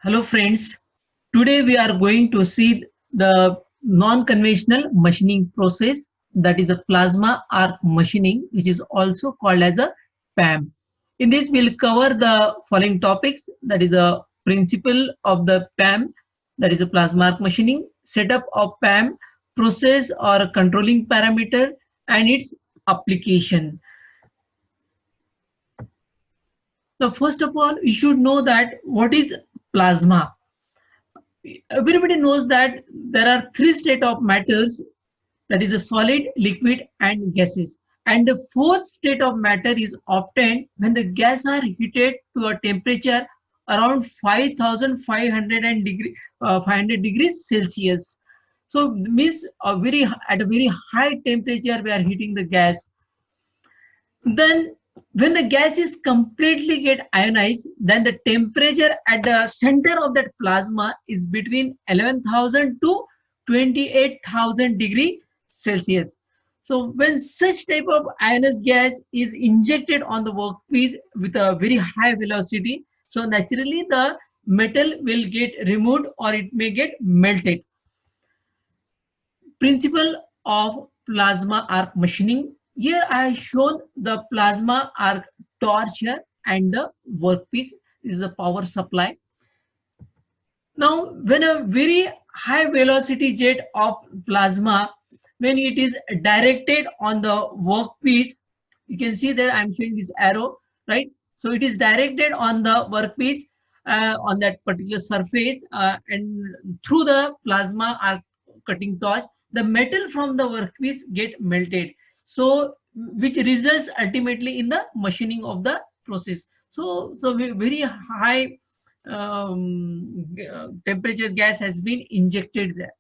Hello friends, today we are going to see the non-conventional machining process, that is a plasma arc machining, which is also called as a PAM. In this we'll cover the following topics, that is a principle of the PAM, that is a plasma arc machining, setup of PAM, process or controlling parameter and its application. Now first of all you should know that what is plasma. Everybody knows that there are three state of matters, that is a solid, liquid and gases, and the fourth state of matter is obtained when the gas are heated to a temperature around 5500 500 degrees Celsius. So means at a very high temperature we are heating the gas. Then when the gas is completely get ionized, then the temperature at the center of that plasma is between 11,000 to 28,000 degree Celsius. So when such type of ionized gas is injected on the workpiece with a very high velocity, so naturally the metal will get removed or it may get melted. Principle of plasma arc machining. Here I have shown the plasma arc torch here and the workpiece. This is the power supply. Now, when a very high velocity jet of plasma, when it is directed on the workpiece, you can see that I'm showing this arrow, right? So it is directed on the workpiece on that particular surface and through the plasma arc cutting torch, the metal from the workpiece get melted. So which results ultimately in the machining of the process. So very high temperature gas has been injected there.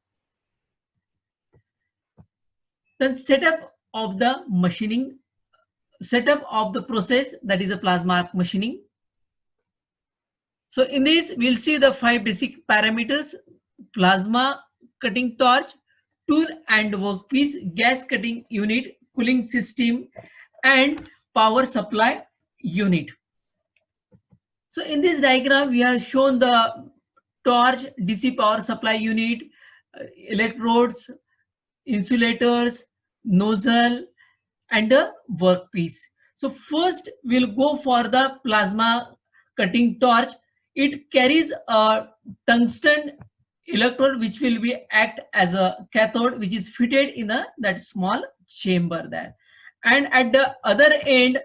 Then setup of the process, that is a plasma arc machining. So in this we'll see the five basic parameters: plasma cutting torch, tool and workpiece, gas cutting unit, cooling system and power supply unit. So in this diagram we have shown the torch, DC power supply unit, electrodes, insulators, nozzle and a workpiece. So first we'll go for the plasma cutting torch. It carries a tungsten electrode which will be act as a cathode, which is fitted in that small chamber there. And at the other end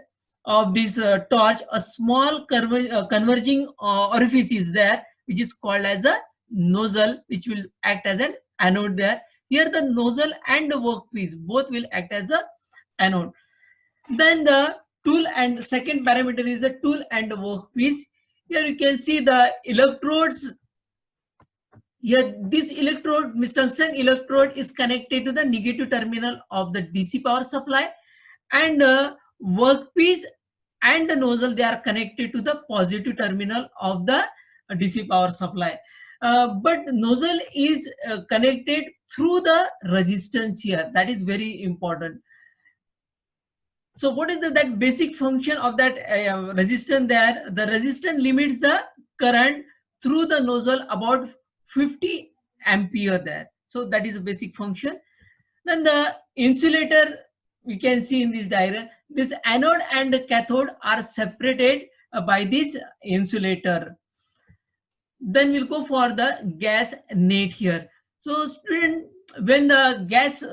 of this torch, a small converging orifice is there, which is called as a nozzle, which will act as an anode there. Here the nozzle and the workpiece both will act as a anode. Then the tool and second parameter is the tool and the workpiece. Here you can see the electrodes. Here this electrode, tungsten electrode, is connected to the negative terminal of the DC power supply, and the workpiece and the nozzle, they are connected to the positive terminal of the DC power supply. But nozzle is connected through the resistance here. That is very important. So what is that basic function of that resistance there? The resistance limits the current through the nozzle about 50 ampere there. So that is a basic function. Then the insulator, we can see in this diagram, this anode and the cathode are separated by this insulator. Then we'll go for the gas net here. So student, when the gas,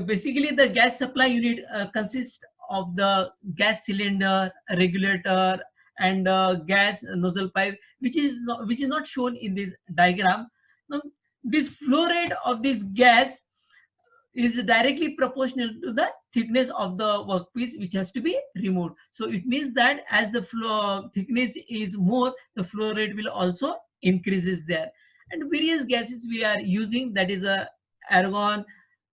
basically the gas supply unit consists of the gas cylinder, regulator and gas nozzle pipe, which is not shown in this diagram. Now, this flow rate of this gas is directly proportional to the thickness of the workpiece, which has to be removed. So it means that as the flow thickness is more, the flow rate will also increases there. And various gases we are using, that is a argon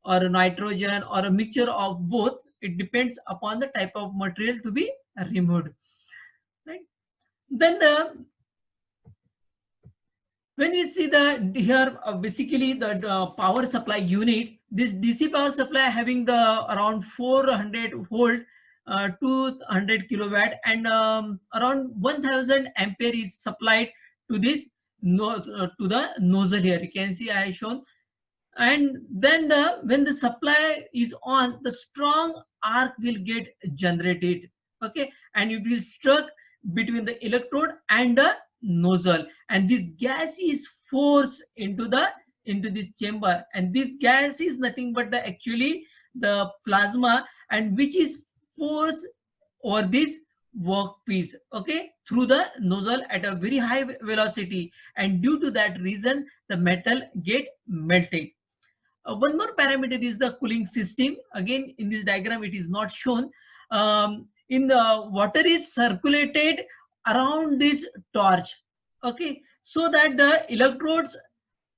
or a nitrogen or a mixture of both. It depends upon the type of material to be removed, right? Then when you see the here basically the power supply unit, this DC power supply having the around 400 volt, 200 kilowatt and around 1000 ampere is supplied to this to the nozzle here. You can see I have shown. And then when the supply is on, the strong arc will get generated. Okay, and it will struck between the electrode and the nozzle, and this gas is forced into this chamber, and this gas is nothing but the actually the plasma, and which is forced over this workpiece, okay, through the nozzle at a very high velocity, and due to that reason the metal get melted. One more parameter is the cooling system. Again, in this diagram, it is not shown. In the water is circulated around this torch, okay, so that the electrodes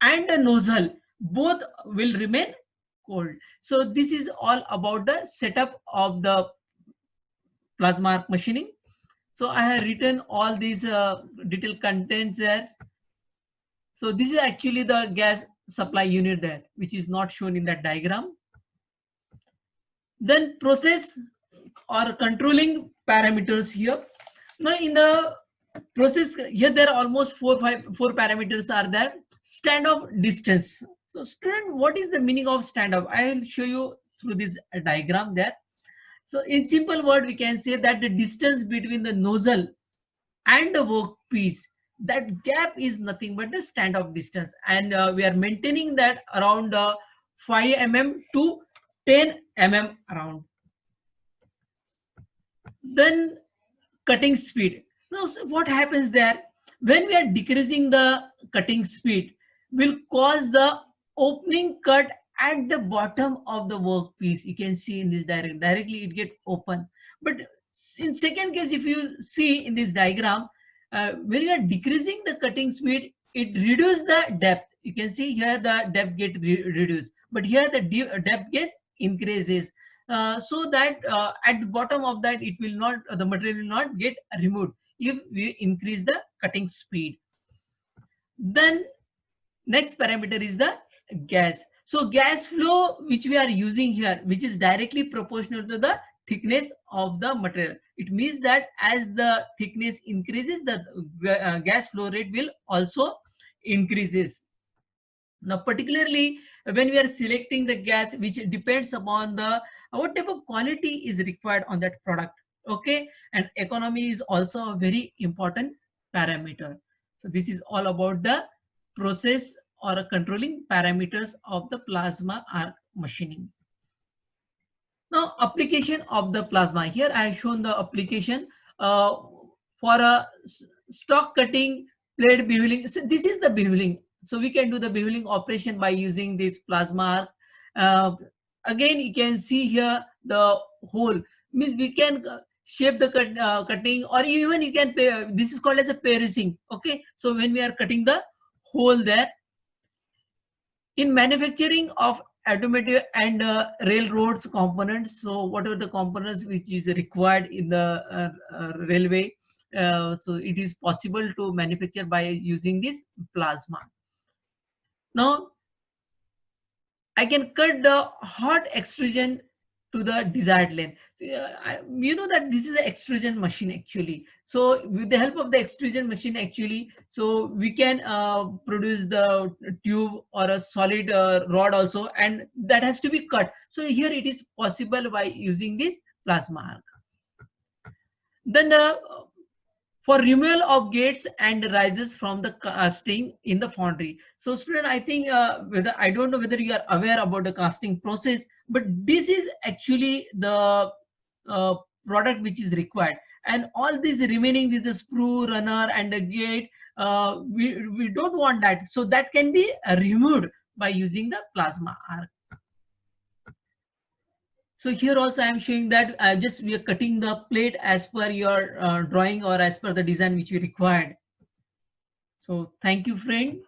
and the nozzle both will remain cold. So this is all about the setup of the plasma arc machining. So I have written all these detailed contents there. So this is actually the gas supply unit there, which is not shown in that diagram. Then process or controlling parameters here. Now in the process here, there are almost four parameters are there. Standoff distance. So student, what is the meaning of standoff? I will show you through this diagram there. So in simple word, we can say that the distance between the nozzle and the workpiece, that gap is nothing but the standoff distance, and we are maintaining that around 5 mm to 10 mm around. Then cutting speed. Now so what happens there, when we are decreasing the cutting speed, will cause the opening cut at the bottom of the workpiece. You can see in this directly it get open. But in second case, if you see in this diagram, when you are decreasing the cutting speed, it reduces the depth. You can see here the depth get reduced, but here the depth get increases, so that at the bottom of that it will not, the material will not get removed if we increase the cutting speed. Then next parameter is the gas. So gas flow, which we are using here, which is directly proportional to the thickness of the material. It means that as the thickness increases, the gas flow rate will also increases. Now particularly when we are selecting the gas, which depends upon the what type of quality is required on that product, okay, and economy is also a very important parameter. So this is all about the process or controlling parameters of the plasma arc machining. Now application of the plasma. Here I have shown the application for a stock cutting, plate beveling. So this is the beveling. So we can do the beveling operation by using this plasma arc. Again, you can see here the hole. Means we can shape the cutting, or even you can pay, this is called as a piercing. Okay, so when we are cutting the hole there, in manufacturing of automotive and railroads components, so whatever the components which is required in the railway, so it is possible to manufacture by using this plasma. Now I can cut the hot extrusion to the desired length. So, you know that this is an extrusion machine actually. So with the help of the extrusion machine actually, so we can produce the tube or a solid rod also, and that has to be cut. So here it is possible by using this plasma arc. Then the for removal of gates and rises from the casting in the foundry. So student, I think whether I don't know whether you are aware about the casting process, but this is actually the product which is required, and all these remaining, this is sprue, runner and the gate, we don't want that, so that can be removed by using the plasma arc. So here also I am showing that just we are cutting the plate as per your drawing or as per the design which we required. So thank you, friend.